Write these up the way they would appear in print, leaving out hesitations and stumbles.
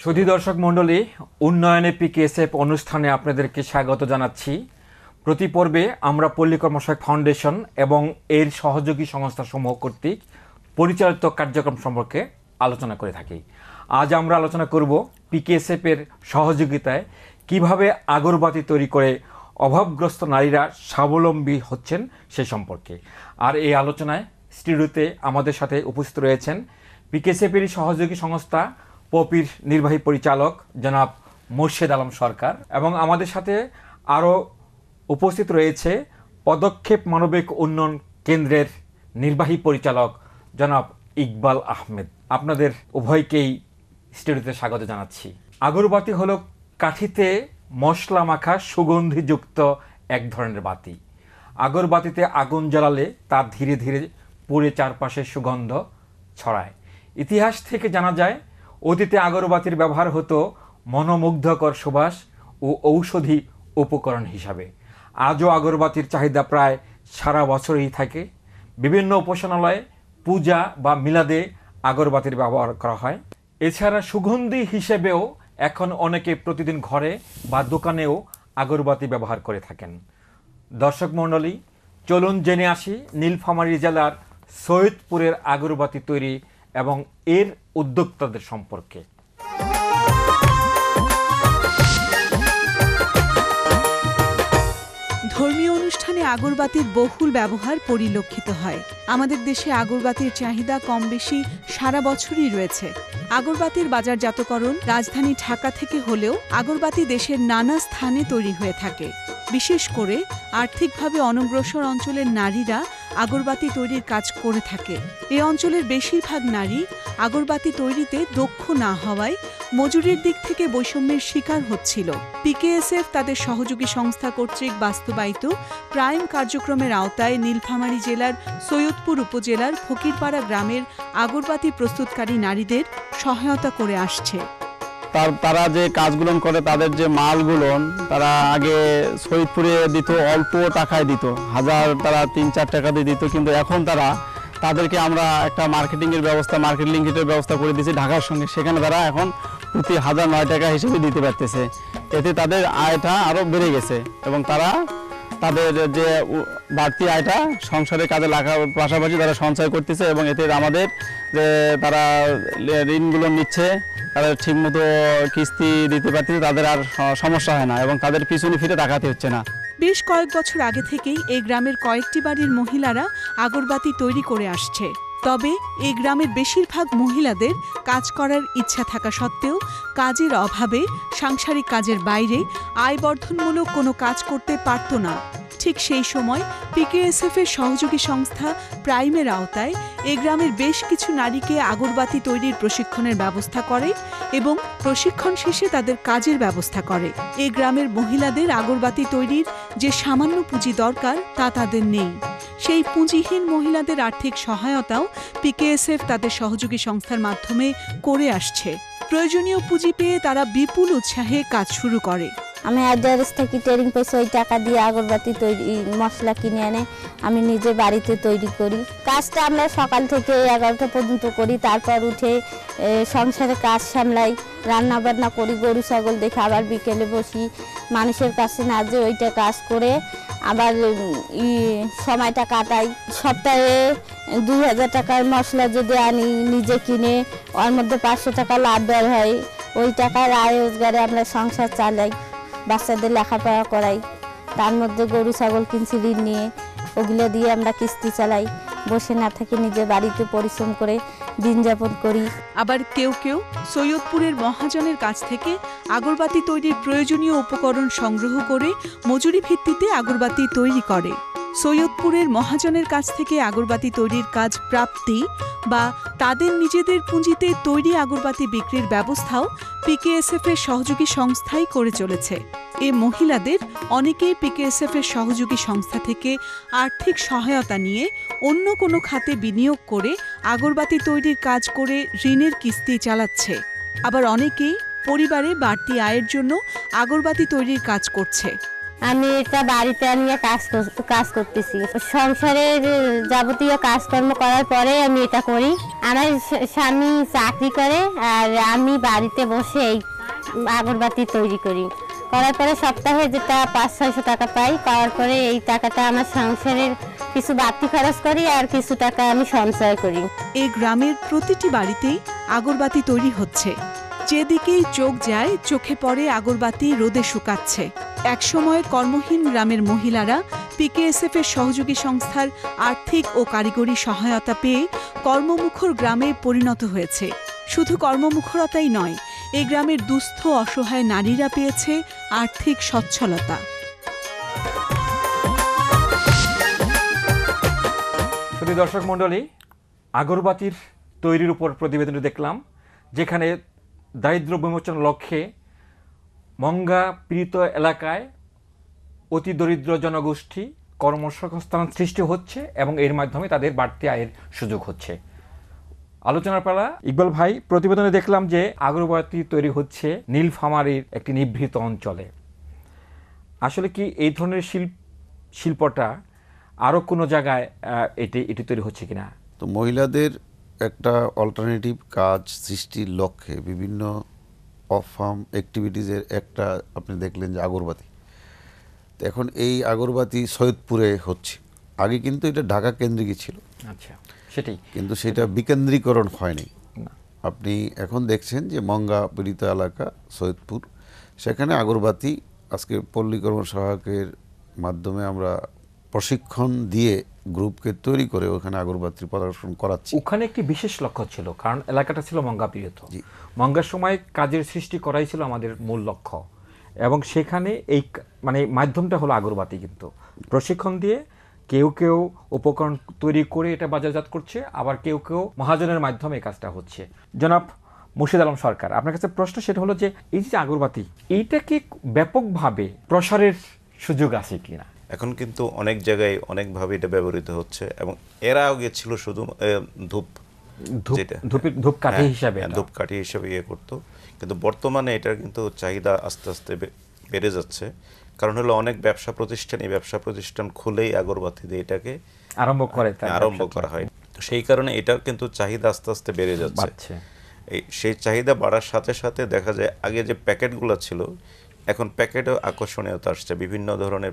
সুধী দর্শক মণ্ডলী, উন্নয়নে পিকেএসএফ অনুষ্ঠানে আপনাদেরকে স্বাগত জানাচ্ছি। প্রতি পর্বে আমরা পল্লী কর্মসহায়ক ফাউন্ডেশন এবং এর সহযোগী সংস্থাসমূহ কর্তৃক পরিচালিত কার্যক্রম সম্পর্কে আলোচনা করে থাকি। আজ আমরা আলোচনা করব পিকেএসএফ এর সহযোগিতায় কিভাবে আগরবাতি তৈরি করে অভাবগ্রস্ত নারীরা স্বাবলম্বী হচ্ছেন সে সম্পর্কে। আর এই আলোচনায় স্টুডিওতে আমাদের সাথে উপস্থিত রয়েছেন পিকেএসএফ এর সহযোগী সংস্থা পপির নির্বাহী পরিচালক জনাব মোর্শেদ আলম সরকার, এবং আমাদের সাথে আরও উপস্থিত রয়েছে পদক্ষেপ মানবিক উন্নয়ন কেন্দ্রের নির্বাহী পরিচালক জনাব ইকবাল আহমেদ। আপনাদের উভয়কেই স্টুডিওতে স্বাগত জানাচ্ছি। আগরবাতি হলো কাঠিতে মশলা মাখা সুগন্ধিযুক্ত এক ধরনের বাতি। আগরবাতিতে আগুন জ্বালালে তা ধীরে ধীরে পুড়ে চারপাশে সুগন্ধ ছড়ায়। ইতিহাস থেকে জানা যায় অতীতে আগরবাতির ব্যবহার হতো মনোমুগ্ধকর সুবাস ও ঔষধি উপকরণ হিসাবে। আজও আগরবাতির চাহিদা প্রায় সারা বছরই থাকে। বিভিন্ন উপাসনালয়ে পূজা বা মিলাদে আগরবাতির ব্যবহার করা হয়। এছাড়া সুগন্ধি হিসেবেও এখন অনেকে প্রতিদিন ঘরে বা দোকানেও আগরবাতি ব্যবহার করে থাকেন। দর্শক মণ্ডলী, চলুন জেনে আসি নীলফামারী জেলার সৈয়দপুরের আগরবাতি তৈরি এবং এর উদ্যোক্তাদের সম্পর্কে। ধর্মীয় অনুষ্ঠানে আগরবাতির বহুল ব্যবহার পরিলক্ষিত হয়। আমাদের দেশে আগরবাতির চাহিদা কম বেশি সারা বছরই রয়েছে। আগরবাতির বাজারজাতকরণ রাজধানী ঢাকা থেকে হলেও আগরবাতি দেশের নানা স্থানে তৈরি হয়ে থাকে। বিশেষ করে আর্থিকভাবে অনগ্রসর অঞ্চলের নারীরা আগরবাতি তৈরির কাজ করে থাকে। এই অঞ্চলের বেশিরভাগ নারী আগরবাতি তৈরিতে দক্ষ না হওয়ায় মজুরির দিক থেকে বৈষম্যের শিকার হচ্ছিল। পিকেএসএফ তাদের সহযোগী সংস্থা কর্তৃক বাস্তবায়িত প্রাইম কার্যক্রমের আওতায় নীলফামারী জেলার সৈয়দপুর উপজেলার ফকিরপাড়া গ্রামের আগরবাতি প্রস্তুতকারী নারীদের সহায়তা করে আসছে। তারা যে কাজগুলো করে, তাদের যে মালগুলো তারা আগে সৈয়দপুরে দিত, অল্প টাকায় দিত, তারা 3-4 টাকা দিয়ে দিত। কিন্তু এখন তাদেরকে আমরা একটা মার্কেটিং লিঙ্কের ব্যবস্থা করে দিয়েছি ঢাকার সঙ্গে। সেখানে তারা এখন প্রতি 1009 টাকা হিসেবে দিতে পারতেছে। এতে তাদের আয়টা আরও বেড়ে গেছে এবং তাদের যে বাড়তি আয়টা সংসারের কাজে লাগার পাশাপাশি তারা সঞ্চয় করতেছে এবং এতে আমাদের যে তারা ঋণগুলো নিচ্ছে তাদের ঠিকমতো কিস্তি দিতে পারতেছে, তাদের আর সমস্যা হয় না এবং তাদের পিছনে ফিরে তাকাতে হচ্ছে না। বেশ কয়েক বছর আগে থেকেই এই গ্রামের কয়েকটি বাড়ির মহিলারা আগরবাতি তৈরি করে আসছে। তবে এই গ্রামের বেশিরভাগ মহিলাদের কাজ করার ইচ্ছা থাকা সত্ত্বেও কাজের অভাবে সাংসারিক কাজের বাইরে আয়বর্ধনমূলক কোনো কাজ করতে পারত না। ঠিক সেই সময় পিকেএসএফ এর সহযোগী সংস্থা প্রাইমের আওতায় এই গ্রামের বেশ কিছু নারীকে আগরবাতি তৈরির প্রশিক্ষণের ব্যবস্থা করে এবং প্রশিক্ষণ শেষে তাদের কাজের ব্যবস্থা করে। এই গ্রামের মহিলাদের আগরবাতি তৈরির যে সামান্য পুঁজি দরকার তা তাদের নেই। সেই পুঁজিহীন মহিলাদের আর্থিক সহায়তাও পিকেএসএফ তাদের সহযোগী সংস্থার মাধ্যমে করে আসছে। প্রয়োজনীয় পুঁজি পেয়ে তারা বিপুল উৎসাহে কাজ শুরু করে। আমি আইডিয়ারিস থেকে ট্রেনিং পেয়েছি, ওই টাকা দিয়ে আগরবাতি তৈরি মশলা কিনে এনে আমি নিজে বাড়িতে তৈরি করি। কাজটা আমরা সকাল থেকে 11টা পর্যন্ত করি, তারপর উঠে সংসারে কাজ সামলাই, রান্না বান্না করি, গরু ছাগল দেখে আবার বিকেলে বসি মানুষের কাছে না যে ওইটা কাজ করে আবার সময়টা কাটাই। সপ্তাহে 2000 টাকার মশলা যদি আনি নিজে কিনে, ওর মধ্যে 500 টাকা লাভ বের হয়। ওই টাকার আয় রোজগারে আমরা সংসার চালাই, বাচ্চাদের লেখাপড়া করাই, তার মধ্যে গরু ছাগল কিনছি ঋণ নিয়ে, ওগুলো দিয়ে আমরা কিস্তি চালাই। বসে না থেকে নিজে বাড়িতে পরিশ্রম করে দিন যাপন করি। আবার কেউ কেউ সৈয়দপুরের মহাজনের কাছ থেকে আগরবাতি তৈরির প্রয়োজনীয় উপকরণ সংগ্রহ করে মজুরি ভিত্তিতে আগরবাতি তৈরি করে। সৈয়দপুরের মহাজনের কাছ থেকে আগরবাতি তৈরির কাজ প্রাপ্তি বা তাদের নিজেদের পুঁজিতে তৈরি আগরবাতি বিক্রির ব্যবস্থাও পিকেএসএফ এর সহযোগী সংস্থাই করে চলেছে। এ মহিলাদের অনেকেই পিকেএসএফ এর সহযোগী সংস্থা থেকে আর্থিক সহায়তা নিয়ে অন্য কোনো খাতে বিনিয়োগ করে আগরবাতি তৈরির কাজ করে ঋণের কিস্তি চালাচ্ছে। আবার অনেকেই পরিবারে বাড়তি আয়ের জন্য আগরবাতি তৈরির কাজ করছে। আমি এটা বাড়িতে নিয়ে কাজ করতেছি। সংসারের যাবতীয় কাজকর্ম করার পরে আমি এটা করি। আমার স্বামী চাকরি করে আর আমি বাড়িতে বসে এই আগরবাতি তৈরি করি। করার পরে সপ্তাহে যেটা 500-600 টাকা পাই, পাওয়ার পরে এই টাকাটা আমার সংসারের কিছু বাড়তি খরচ করি আর কিছু টাকা আমি সঞ্চয় করি। এই গ্রামের প্রতিটি বাড়িতেই আগরবাতি তৈরি হচ্ছে। যেদিকেই চোখ যায় চোখে পড়ে আগরবাতি রোদে শুকাচ্ছে। একসময়ের কর্মহীন গ্রামের মহিলারা পিকেএসএফ এর সহযোগী সংস্থার আর্থিক ও কারিগরি সহায়তা পেয়ে কর্মমুখর গ্রামে পরিণত হয়েছে। শুধু কর্মমুখরতাই নয়, এই গ্রামের দুস্থ অসহায় নারীরা পেয়েছে আর্থিক সচ্ছলতা। শুধু দর্শক মণ্ডলী, আগরবাতির তৈরির উপর প্রতিবেদনটি দেখলাম, যেখানে দারিদ্র বিমোচন লক্ষ্যে মঙ্গা পীড়িত এলাকায় অতি দরিদ্র জনগোষ্ঠী কর্মসংস্থান সৃষ্টি হচ্ছে এবং এর মাধ্যমে তাদের বাড়তি আয়ের সুযোগ হচ্ছে। আলোচনার পালা। ইকবাল ভাই, প্রতিবেদনে দেখলাম যে আগরবাতি তৈরি হচ্ছে নীলফামারীর একটি নিভৃত অঞ্চলে। আসলে কি এই ধরনের শিল্পটা আরও কোনো জায়গায় এটি তৈরি হচ্ছে কিনা? তো মহিলাদের একটা অল্টারনেটিভ কাজ সৃষ্টির লক্ষ্যে বিভিন্ন অফ ফার্ম অ্যাক্টিভিটিসের একটা আপনি দেখলেন যে আগরবাতি। তো এখন এই আগরবাতি সৈয়দপুরে হচ্ছে। আগে কিন্তু এটা ঢাকা কেন্দ্রিকই ছিল। আচ্ছা, সেটাই। কিন্তু সেটা বিকেন্দ্রীকরণ হয়নি। আপনি এখন দেখছেন যে মঙ্গা পীড়িত এলাকা সৈয়দপুর, সেখানে আগরবাতি আজকে পল্লী কর্ম সহায়কের মাধ্যমে আমরা প্রশিক্ষণ দিয়ে গ্রুপকে তৈরি করে ওখানে আগরবাতির প্রদর্শন করাচ্ছি। ওখানে একটি বিশেষ লক্ষ্য ছিল, কারণ এলাকাটা ছিল মঙ্গা পীড়িত। মঙ্গার সময় কাজের সৃষ্টি করাই ছিল আমাদের মূল লক্ষ্য, এবং সেখানে এই মাধ্যমটা হলো আগরবাতি। কিন্তু প্রশিক্ষণ দিয়ে কেউ কেউ উপকরণ তৈরি করে এটা বাজারজাত করছে, আবার কেউ কেউ মহাজনের মাধ্যমে এই কাজটা হচ্ছে। জনাব মুর্শিদ আলম সরকার, আপনার কাছে প্রশ্ন সেটা হলো যে এই যে আগরবাতি, এইটা কি ব্যাপকভাবে প্রসারের সুযোগ আছে কিনা? এখন কিন্তু অনেক জায়গায় অনেকভাবে এটা ব্যবহৃত হচ্ছে, এবং এর আগে ছিল শুধু ধূপকাঠি হিসাবে ইয়ে করতো, কিন্তু বর্তমানে এটার কিন্তু চাহিদা আস্তে আস্তে বেড়ে যাচ্ছে। কারণ হলো অনেক ব্যবসা প্রতিষ্ঠান খুলেই আগরবাতি দিয়ে এটাকে আরম্ভ করা হয়। তো সেই কারণে এটা কিন্তু চাহিদা আস্তে আস্তে বেড়ে যাচ্ছে। সেই চাহিদা বাড়ার সাথে সাথে দেখা যায় আগে যে প্যাকেটগুলো ছিল, এখন প্যাকেটেও আকর্ষণীয়তা আসছে, বিভিন্ন ধরনের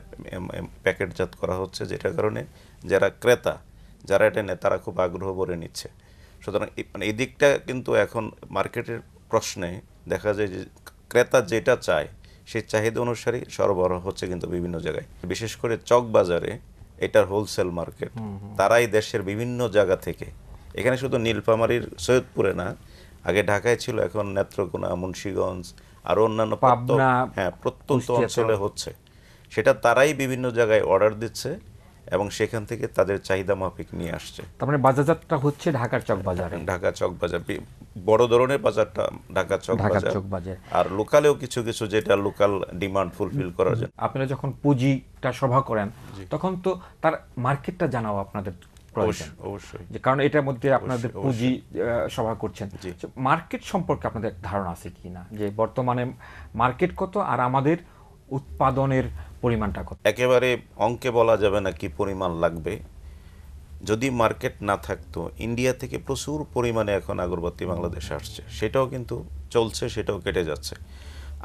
প্যাকেটজাত করা হচ্ছে, যেটার কারণে যারা ক্রেতা যারা এটা নেয় তারা খুব আগ্রহ ভরে নিচ্ছে। সুতরাং এই দিকটা কিন্তু এখন মার্কেটের প্রশ্নে দেখা যায় যে ক্রেতা যেটা চায় সেই চাহিদা অনুসারে সরবরাহ হচ্ছে কিন্তু বিভিন্ন জায়গায়, বিশেষ করে চক বাজারে এটার হোলসেল মার্কেট। তারাই দেশের বিভিন্ন জায়গা থেকে, এখানে শুধু নীলফামারীর সৈয়দপুরে না, আগে ঢাকায় ছিল, এখন নেত্রকোনা, মুন্সিগঞ্জ আরো অন্যান্য প্রত্যন্ত অঞ্চলে হচ্ছে। সেটা তারাই বিভিন্ন জায়গায় অর্ডার দিচ্ছে এবং সেখান থেকে তাদের চাহিদা মাফিক নিয়ে আসছে। তার মানে বাজারজাতটা হচ্ছে ঢাকার চক বাজারে। ঢাকা চক বাজার বড় ধরনের বাজারটা ঢাকা চক বাজার, আর লোকালেও কিছু কিছু যেটা লোকাল ডিমান্ড ফুলফিল করার জন্য। আপনারা যখন পুঁজিটা সভা করেন তখন তো তার মার্কেটটা জানাও আপনাদের প্রয়োজন অবশ্যই, যে কারণ এটার মধ্যে আপনাদের পুঁজি সভা করছেন। মার্কেট সম্পর্কে আপনাদের ধারণা আছে কি না, যে বর্তমানে মার্কেট কত আর আমাদের উৎপাদনের পরিমাণটা কত? একেবারে অঙ্কে বলা যাবে না কি পরিমাণ লাগবে। যদি মার্কেট না থাকতো, ইন্ডিয়া থেকে প্রচুর পরিমাণে এখন আগরবাতি বাংলাদেশে আসছে, সেটাও কিন্তু চলছে, সেটাও কেটে যাচ্ছে।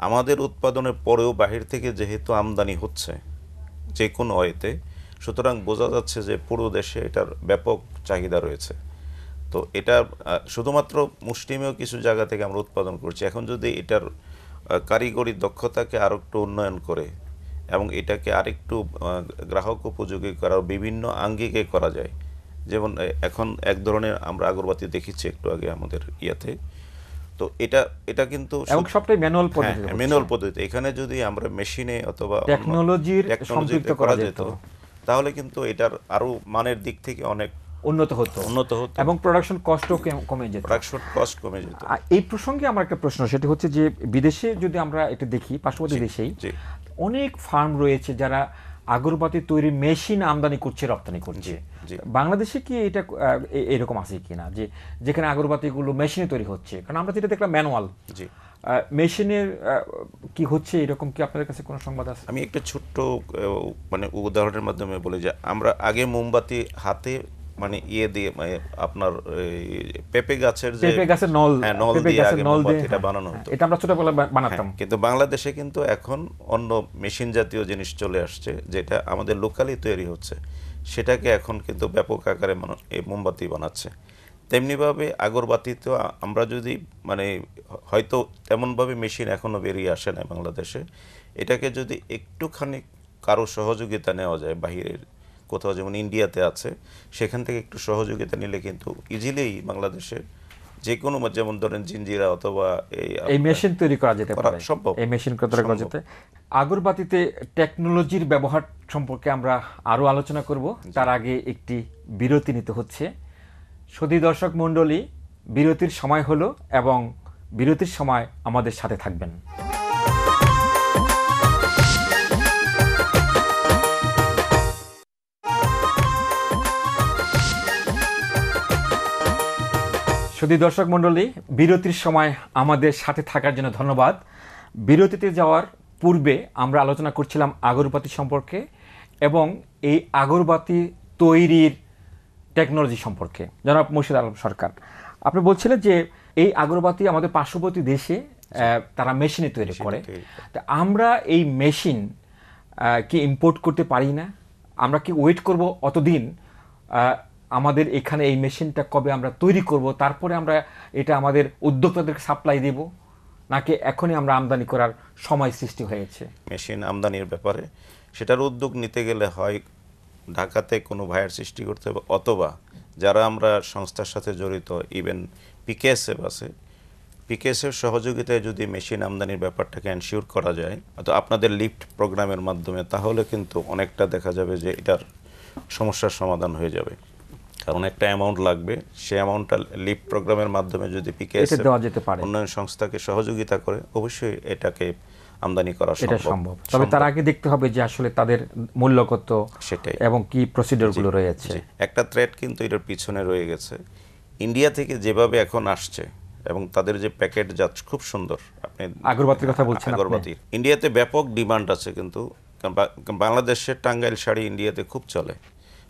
আমাদের উৎপাদনের পরেও বাহির থেকে যেহেতু আমদানি হচ্ছে যে কোনো ওয়েতে, সুতরাং বোঝা যাচ্ছে যে পুরো দেশে এটার ব্যাপক চাহিদা রয়েছে। তো এটা শুধুমাত্র মুষ্টিমেয় কিছু জায়গা থেকে আমরা উৎপাদন করছি। এখন যদি এটার কারিগরি দক্ষতাকে আরও একটু উন্নয়ন করে এবং এটাকে আরেকটু গ্রাহক উপযোগী করা, বিভিন্ন আঙ্গিকে করা যায়, যেমন এখন এক ধরনের আমরা আগরবাতি দেখেছি একটু আগে আমাদের ইয়াতে, তো এটা কিন্তু সবটাই ম্যানুয়াল পদ্ধতি। এখানে যদি আমরা মেশিনে অথবা টেকনোলজির সম্পৃক্ত করা যেত, তাহলে কিন্তু এটার আরো মানের দিক থেকে অনেক উন্নত হতো এবং প্রোডাকশন কস্টও কমে যেত। এই প্রসঙ্গে আমার একটা প্রশ্ন, সেটা হচ্ছে যে বিদেশে যদি আমরা এটা দেখি, পার্শ্ববর্তী দেশেই অনেক ফার্ম রয়েছে যারা আগরবাতি তৈরি মেশিন আমদানি করছে, রপ্তানি করছে। বাংলাদেশে কি এটা এরকম আছে কিনা, যে যেখানে আগরবাতিগুলো মেশিনে তৈরি হচ্ছে? কারণ আমরা যেটা দেখলাম ম্যানুয়াল, মেশিনের কি হচ্ছে এরকম কি আপনাদের কাছে কোনো সংবাদ আছে? আমি একটা ছোট্ট মানে উদাহরণের মাধ্যমে বলি যে আমরা আগে মোমবাতি হাতে মানে দিয়ে মানে আপনার পেঁপে গাছের নল, হ্যাঁ নল দিয়ে আগে মোমবাতিটা বানানো হতো, এটা আমরা ছোটবেলায় বানাতাম। কিন্তু বাংলাদেশে কিন্তু এখন অন্য মেশিন জাতীয় জিনিস চলে আসছে যেটা আমাদের লোকালি তৈরি হচ্ছে, সেটাকে এখন কিন্তু ব্যাপক আকারে এই মোমবাতি বানাচ্ছে। তেমনিভাবে আগরবাতি তো আমরা যদি মানে হয়তো তেমনভাবে মেশিন এখনও বেরিয়ে আসে না বাংলাদেশে, এটাকে যদি একটুখানি কারো সহযোগিতা নেওয়া যায় বাহিরের কোথাও, যেমন ইন্ডিয়াতে আছে, সেখান থেকে একটু সহযোগিতা নিলে কিন্তু ইজিলি বাংলাদেশের যে কোনো, যেমন ধরেন জিঞ্জিরা অথবা এই মেশিন তৈরি করা যেতে পারে, সম্ভব। এই মেশিন তৈরি করা যেতে। আগরবাতিতে টেকনোলজির ব্যবহার সম্পর্কে আমরা আরও আলোচনা করব, তার আগে একটি বিরতি নিতে হচ্ছে। সুধী দর্শক মণ্ডলী, বিরতির সময় হলো এবং বিরতির সময় আমাদের সাথে থাকবেন। সুধী দর্শক মণ্ডলী, বিরতির সময় আমাদের সাথে থাকার জন্য ধন্যবাদ। বিরতিতে যাওয়ার পূর্বে আমরা আলোচনা করছিলাম আগরবাতি সম্পর্কে এবং এই আগরবাতি তৈরির টেকনোলজি সম্পর্কে। জনাব মুর্শিদ আলম সরকার, আপনি বলছিলেন যে এই আগরবাতি আমাদের পার্শ্ববর্তী দেশে তারা মেশিনে তৈরি করে, তা আমরা এই মেশিন কি ইম্পোর্ট করতে পারি না? আমরা কি ওয়েট করব অতদিন? আমাদের এখানে এই মেশিনটা কবে আমরা তৈরি করব, তারপরে আমরা এটা আমাদের উদ্যোক্তাদেরকে সাপ্লাই দেব, নাকি এখনই আমরা আমদানি করার সময় সৃষ্টি হয়েছে? মেশিন আমদানির ব্যাপারে সেটার উদ্যোগ নিতে গেলে হয় ঢাকাতে কোনো ভাইয়ের সৃষ্টি করতে হবে, অথবা যারা আমরা সংস্থার সাথে জড়িত, ইভেন পিকেএসএফ আছে, পিকেএসএফ সহযোগিতায় যদি মেশিন আমদানির ব্যাপারটাকে এনশিওর করা যায়, তো আপনাদের লিফট প্রোগ্রামের মাধ্যমে, তাহলে কিন্তু অনেকটা দেখা যাবে যে এটার সমস্যার সমাধান হয়ে যাবে। কারণ একটা অ্যামাউন্ট লাগবে, সেই অ্যামাউন্টটা লিফট প্রোগ্রামের মাধ্যমে যদি পিকেএসএফ দেওয়া যেতে পারে, উন্নয়ন সংস্থাকে সহযোগিতা করে, অবশ্যই এটাকে আমদানি করা সম্ভব। তবে তার আগে দেখতে হবে যে আসলে তাদের মূল্য কত, সেটাই, এবং কি প্রসিডিউরগুলো রয়েছে। একটা থ্রেট কিন্তু এটার পিছনে রয়ে গেছে। ইন্ডিয়া থেকে যেভাবে এখন আসছে এবং তাদের যে প্যাকেটজাত খুব সুন্দর, আপনি আগরবাতির কথা বলছেন, আগরবাতির ইন্ডিয়াতে ব্যাপক ডিমান্ড আছে, কিন্তু বাংলাদেশের টাঙ্গাইল শাড়ি ইন্ডিয়াতে খুব চলে,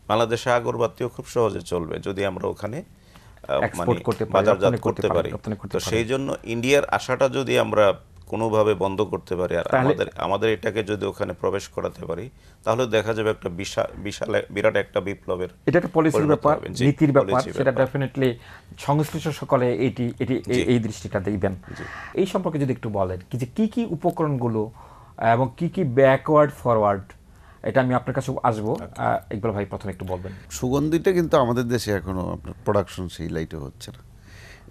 বাংলাদেশে আগরবাতিও খুব সহজে চলবে যদি আমরা ওখানে বাজারজাত করতে পারি। তো সেই জন্য ইন্ডিয়ার আশাটা যদি আমরা কোনোভাবে বন্ধ করতে পারি আর আমাদের এটাকে যদি ওখানে প্রবেশ করাতে পারি, তাহলে দেখা যাবে একটা বিশাল বিরাট একটা বিপ্লবের। এটা একটা পলিসির ব্যাপার, নীতির ব্যাপার, সেটা ডেফিনেটলি সংশ্লিষ্ট সকলে এই দৃষ্টিটা দিবেন। এই সম্পর্কে যদি একটু বলেন কি কি উপকরণগুলো এবং কি কি ব্যাকওয়ার্ড ফরওয়ার্ড, এটা আমি আপনার কাছে আসবো। ইকবাল ভাই প্রথমে একটু বলবেন। সুগন্ধিটা কিন্তু আমাদের দেশে এখনো আপনার প্রোডাকশন সেই লাইটে হচ্ছে না,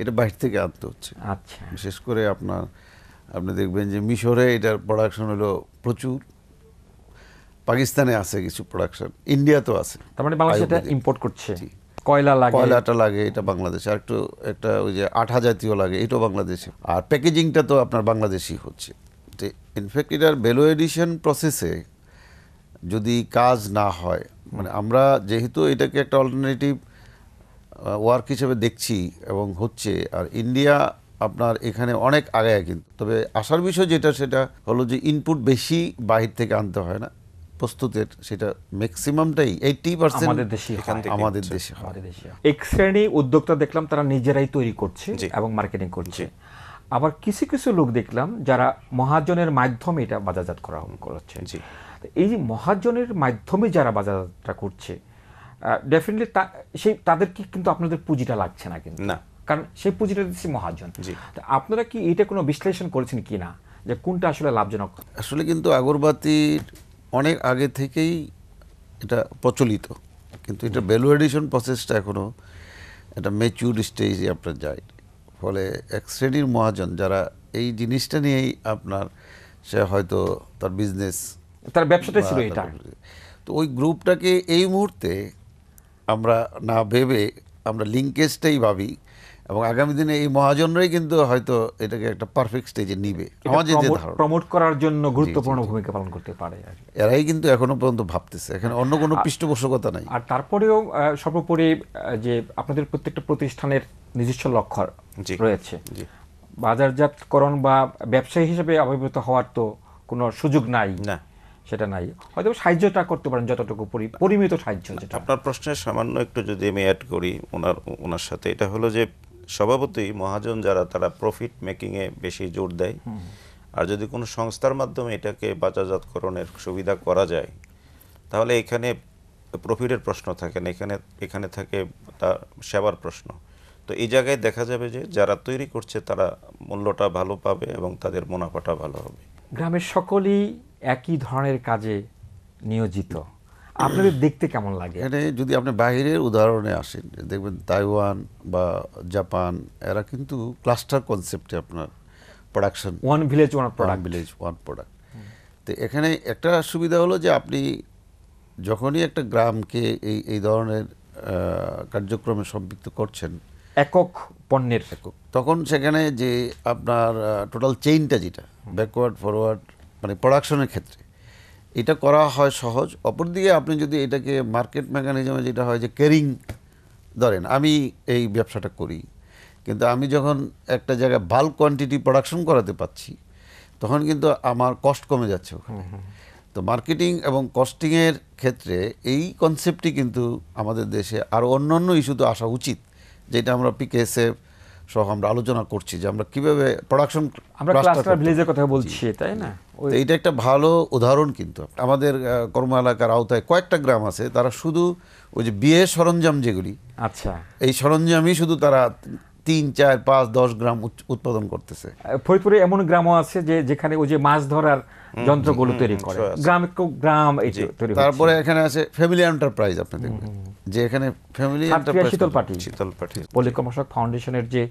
এটা বাইরে থেকে আনতে হচ্ছে। আচ্ছা, বিশেষ করে আপনি দেখবেন যে মিশরে এটার প্রোডাকশন হলো প্রচুর, পাকিস্তানে আছে কিছু প্রোডাকশন, ইন্ডিয়াতেও আছে। তার মানে বাংলাদেশ এটা ইম্পোর্ট করছে। কয়লাটা লাগে, এটা বাংলাদেশে। আর একটা ওই যে আঠা জাতীয় লাগে, এটাও বাংলাদেশে। আর প্যাকেজিংটা তো আপনার বাংলাদেশি হচ্ছে। তো ইনফ্যাক্ট এটার ভ্যালু এডিশন প্রসেসে যদি কাজ না হয়, মানে আমরা যেহেতু এটাকে একটা অল্টারনেটিভ ওয়ার্ক হিসেবে দেখছি এবং হচ্ছে, আর ইন্ডিয়া আপনার এখানে অনেক আগায়, কিন্তু তবে আসার বিষয় যেটা সেটা হলো যে ইনপুট বেশি বাহির থেকে আনতে হয় না, প্রস্তুতের সেটা ম্যাক্সিমামটাই 80% আমাদের দেশে হয়। এক শ্রেণী উদ্যোক্তা দেখলাম তারা নিজেরাই তৈরি করছে এবং মার্কেটিং করছে, আবার কিছু কিছু লোক দেখলাম যারা মহাজনের মাধ্যমে এটা বাজারজাত করা করছে। এই যে মহাজনের মাধ্যমে যারা বাজারজাতটা করছে, ডেফিনেটলি তাদেরকে কিন্তু আপনাদের পুঁজিটা লাগছে না, কিন্তু না, কারণ সেই পুঁজিটা দিচ্ছে মহাজন। আপনারা কি এটা কোনো বিশ্লেষণ করেছেন কি না, যে কোনটা আসলে লাভজনক? আসলে কিন্তু আগরবাতির অনেক আগে থেকেই এটা প্রচলিত, কিন্তু এটা ভ্যালু এডিশন প্রসেসটা এখনো একটা ম্যাচিউর স্টেজে আপনার যায়। ফলে এক শ্রেণীর মহাজন যারা এই জিনিসটা নিয়েই আপনার, সে হয়তো তার বিজনেস, তার ব্যবসাটা ছিল এটা, তো ওই গ্রুপটাকে এই মুহূর্তে আমরা না ভেবে আমরা লিঙ্কেজটাই ভাবি, এবং আগামী দিনে এই মহাজনরাই কিন্তু হয়তো এটাকে একটা পারফেক্ট স্টেজে নিবে, আমাদের যে ধারণা প্রমোট করার জন্য গুরুত্বপূর্ণ ভূমিকা পালন করতে পারে। এরাই কিন্তু এখনো পর্যন্ত ভাবতেছে, এখানে অন্য কোনো পৃষ্ঠপোষকতা নাই। আর তারপরেও সর্বোপরি যে আপনাদের প্রত্যেকটা প্রতিষ্ঠানের নিজস্ব লক্ষ্য রয়েছে, বাজারজাতকরণ বা ব্যবসায়ী হিসেবে আবির্ভূত হওয়ার তো কোনো সুযোগ নাই, না। সেটা নাই। হয়তো সাহায্যটা করতে পারেন যতটুকু পরিমিত সাহায্য যেটা। আপনার প্রশ্নের সামান্য একটু যদি আমি অ্যাড করি ওনার সাথে, এটা হলো যে স্বভাবতই মহাজন যারা তারা প্রফিট মেকিংয়ে বেশি জোর দেয়। আর যদি কোনো সংস্থার মাধ্যমে এটাকে বাজারজাতকরণের সুবিধা করা যায় তাহলে এখানে প্রফিটের প্রশ্ন থাকে না, এখানে থাকে তার সেবার প্রশ্ন। তো এই জায়গায় দেখা যাবে যে যারা তৈরি করছে তারা মূল্যটা ভালো পাবে এবং তাদের মুনাফাটা ভালো হবে। গ্রামের সকলেই একই ধরনের কাজে নিয়োজিত, আপনাদের দেখতে কেমন লাগে? এখানে যদি আপনি বাইরের উদাহরণে আসেন, দেখবেন তাইওয়ান বা জাপান, এরা কিন্তু ক্লাস্টার কনসেপ্টে আপনার production, one village one product, village one product. তো এখানে একটা সুবিধা হলো যে আপনি যখনই একটা গ্রামকে এই ধরনের কার্যক্রমে সম্পৃক্ত করছেন, একক পণ্যের, তখন সেখানে যে আপনার টোটাল চেইনটা যেটা ব্যাকওয়ার্ড ফরওয়ার্ড মানে প্রোডাকশনের ক্ষেত্রে এটা করা হয় সহজ। অপরদিকে আপনি যদি এটাকে মার্কেট মেকানিজমে যেটা হয় যে ক্যারিং, ধরেন আমি এই ব্যবসাটা করি কিন্তু আমি যখন একটা জায়গায় বাল্ক কোয়ান্টিটি প্রোডাকশন করাতে পাচ্ছি তখন কিন্তু আমার কস্ট কমে যাচ্ছে ওখানে। তো মার্কেটিং এবং কস্টিংয়ের ক্ষেত্রে এই কনসেপ্টটি কিন্তু আমাদের দেশে আরও অন্যান্য ইস্যুতে আসা উচিত, যেটা আমরা পিকেএসএফ সহ আমরা আলোচনা করছি যে আমরা কিভাবে প্রোডাকশন, আমরা ক্লাস্টার ভিলেজের কথা বলছি, তাই না? এইটা একটা ভালো উদাহরণ। কিন্তু আমাদের কর্ম এলাকার আওতায় কয়েকটা গ্রাম আছে, তারা শুধু ওই যে বিয়ে সরঞ্জাম যেগুলি, আচ্ছা, এই সরঞ্জামই শুধু তারা 3, 4, 5, 10 গ্রাম উৎপাদন করতেছে। ফরিদপুরে এমন গ্রামও আছে যে যেখানে ওই যে মাছ ধরার যন্ত্রগুলো তৈরি করে, গ্রাম এই তৈরি। তারপরে এখানে আছে ফ্যামিলি এন্টারপ্রাইজ, আপনি দেখবেন যে এখানে ফ্যামিলি এন্টারপ্রাইজ, শীতলপাটি পল্লী কর্মসহায়ক ফাউন্ডেশনের যে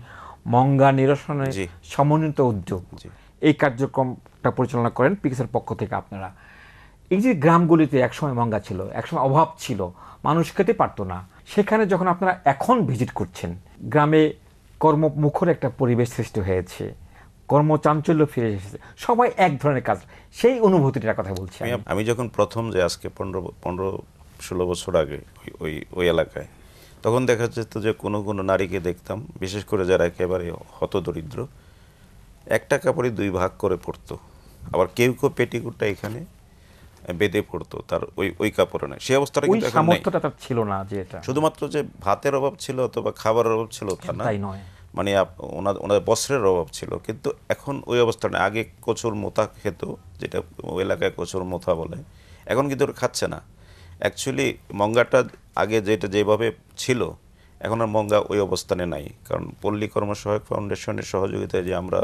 মঙ্গা নিরসনের সমন্বিত উদ্যোগ, এই কার্যক্রমটা পরিচালনা করেন পিকেসের পক্ষ থেকে আপনারা। এই যে গ্রামগুলিতে একসময় মঙ্গা ছিল, একসময় অভাব ছিল, মানুষ খেতে পারতো না, সেখানে যখন আপনারা এখন ভিজিট করছেন, গ্রামে কর্মমুখর একটা পরিবেশ সৃষ্টি হয়েছে, কর্মচাঞ্চল্য ফিরে এসেছে, সবাই এক ধরনের কাজ, সেই অনুভূতিটার কথা বলছি। আমি যখন প্রথম যে আজকে 15-16 বছর আগে ওই এলাকায়, তখন দেখা যেত যে কোনো নারীকে দেখতাম, বিশেষ করে যারা একেবারে হতদরিদ্র, একটা কাপড়ই 2 ভাগ করে পড়তো। আবার কেউ পেটিকুটটা এখানে বেঁধে পড়তো, তার ওই কাপড়ে নাই। সেই অবস্থাটা কিন্তু এখন নাই। ছিল না যে এটা শুধুমাত্র যে ভাতের অভাব ছিল অথবা খাবারের অভাব ছিল তা না, মানে ওনাদের বস্ত্রের অভাব ছিল। কিন্তু এখন ওই অবস্থাটা, আগে কচুর মোথা খেত, যেটা ওই এলাকায় কচুর মোথা বলে, এখন কিন্তু ওরা খাচ্ছে না। অ্যাকচুয়ালি মঙ্গাটা আগে যেভাবে ছিল, এখন আর মঙ্গা ওই অবস্থানে নাই। কারণ পল্লী কর্মসহায়ক ফাউন্ডেশনের সহযোগিতায় যে আমরা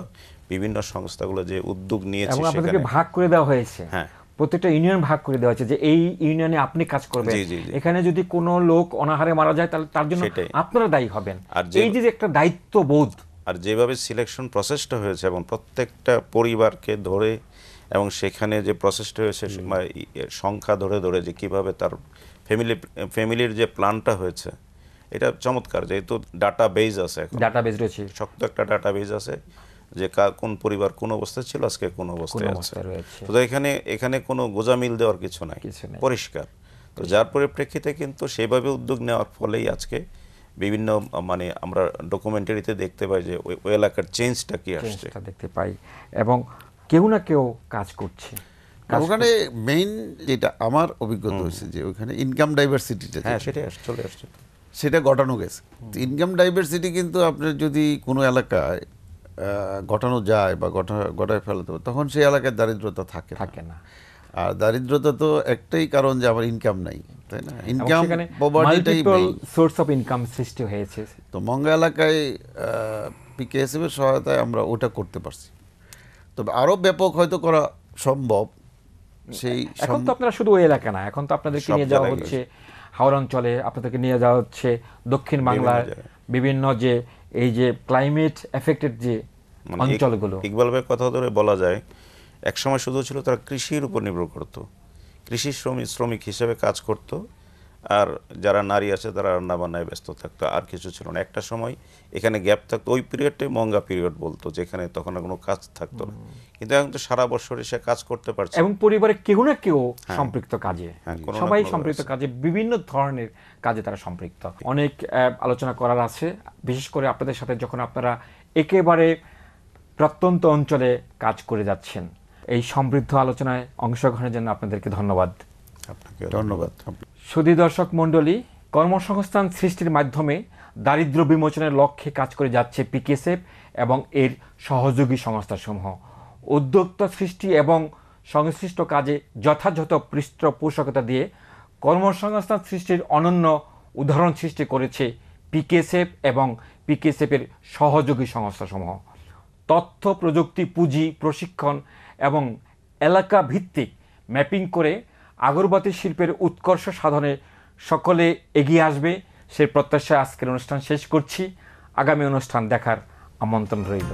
বিভিন্ন সংস্থাগুলো যে উদ্যোগ নিয়েছি, সেখানে ভাগ করে দেওয়া হয়েছে। হ্যাঁ, প্রত্যেকটা ইউনিয়ন ভাগ করে দেওয়া হয়েছে যে এই ইউনিয়নে আপনি কাজ করবেন, এখানে যদি কোনো লোক অনাহারে মারা যায় তাহলে তার জন্য আপনারা দায়ী হবেন। এই যে একটা দায়িত্ববোধ, আর যেভাবে সিলেকশন প্রসেসটা হয়েছে এবং প্রত্যেকটা পরিবারকে ধরে এবং সেখানে যে প্রসেসটা হয়েছে সংখ্যা ধরে যে কিভাবে তার ফ্যামিলির যে প্ল্যানটা হয়েছে, এটা চমৎকার। যেহেতু ডাটা বেজ আছে, এখন ডাটাবেজ রয়েছে, শক্ত একটা ডাটা বেজ আছে যে কোন পরিবার কোন অবস্থায় ছিল, আজকে কোন অবস্থায় আছে। তো এখানে কোনো গোজামিল দেওয়ার কিছু নাই, পরিষ্কার। তো যার পরিপ্রেক্ষিতে কিন্তু সেভাবে উদ্যোগ নেওয়ার ফলেই আজকে বিভিন্ন মানে আমরা ডকুমেন্টারিতে দেখতে পাই যে ওই এলাকার চেঞ্জটা কি আসছে, দেখতে পাই, এবং কেউ না কেউ কাজ করছে। ওখানে মেইন যেটা আমার অভিজ্ঞতা হয়েছে যে ওখানে ইনকাম ডাইভার্সিটিটা, হ্যাঁ, সেটাই চলে আসছে, সেটা ঘটানো গেছে। ইনকাম ডাইভার্সিটি কিন্তু আপনার যদি কোনো এলাকায় ঘটানো যায় বা ঘটায় ফেলতে হবে, তখন সেই এলাকায় দারিদ্রতা থাকে না। আর দারিদ্রতা তো একটাই কারণ যে আমার ইনকাম নাই, তাই না? ইনকাম পভার্টিটাই সোর্স অফ ইনকাম সৃষ্টি হয়েছে। তো মঙ্গা এলাকায় পিকেএসএফ এর সহায়তায় আমরা ওটা করতে পারছি। তবে আরো ব্যাপক হয়তো করা সম্ভব। সেই এখন তো আপনারা শুধু ওই এলাকা না, এখন তো আপনাদেরকে নিয়ে যাওয়া হচ্ছে হাওড় অঞ্চলে, আপনাদেরকে নিয়ে যাওয়া হচ্ছে দক্ষিণ বাংলার বিভিন্ন যে এই যে ক্লাইমেট এফেক্টেড যে অঞ্চলগুলো। ইকবাল ভাইয়ের কথা ধরে বলা যায়, একসময় শুধু ছিল তারা কৃষির উপর নির্ভর করত, কৃষি শ্রমিক হিসেবে কাজ করত, আর যারা নারী আছে তারা রান্না বান্নায় ব্যস্ত থাকতো, আর কিছু ছিল না। একটা সময় এখানে গ্যাপ থাকতো, ওই পিরিয়ডটাই মঙ্গা পিরিয়ড বলতো, যেখানে তখন আর কোনো কাজ থাকতো না। কিন্তু এখন তো সারা বছর এসে কাজ করতে পারছে, এবং পরিবারে কেউ না কেউ সম্পৃক্ত কাজে, সবাই সম্পৃক্ত কাজে, বিভিন্ন ধরনের কাজে তারা সম্পৃক্ত। অনেক আলোচনা করার আছে, বিশেষ করে আপনাদের সাথে যখন আপনারা একেবারে প্রত্যন্ত অঞ্চলে কাজ করে যাচ্ছেন। এই সমৃদ্ধ আলোচনায় অংশগ্রহণের জন্য আপনাদেরকে ধন্যবাদ। আপনাকে ধন্যবাদ। সুধী দর্শক মণ্ডলী, কর্মসংস্থান সৃষ্টির মাধ্যমে দারিদ্র্য বিমোচনের লক্ষ্যে কাজ করে যাচ্ছে পিকেএসএফ এবং এর সহযোগী সংস্থাসমূহ। উদ্যোক্তা সৃষ্টি এবং সংশ্লিষ্ট কাজে যথাযথ পৃষ্ঠপোষকতা দিয়ে কর্মসংস্থান সৃষ্টির অনন্য উদাহরণ সৃষ্টি করেছে পিকেএসএফ এবং পিকেএসএফের সহযোগী সংস্থাসমূহ। তথ্য প্রযুক্তি, পুঁজি, প্রশিক্ষণ এবং এলাকা ভিত্তিক ম্যাপিং করে আগরবাতি শিল্পের উৎকর্ষ সাধনে সকলে এগিয়ে আসবে সে প্রত্যাশা আজকের অনুষ্ঠান শেষ করছি। আগামী অনুষ্ঠান দেখার আমন্ত্রণ রইল।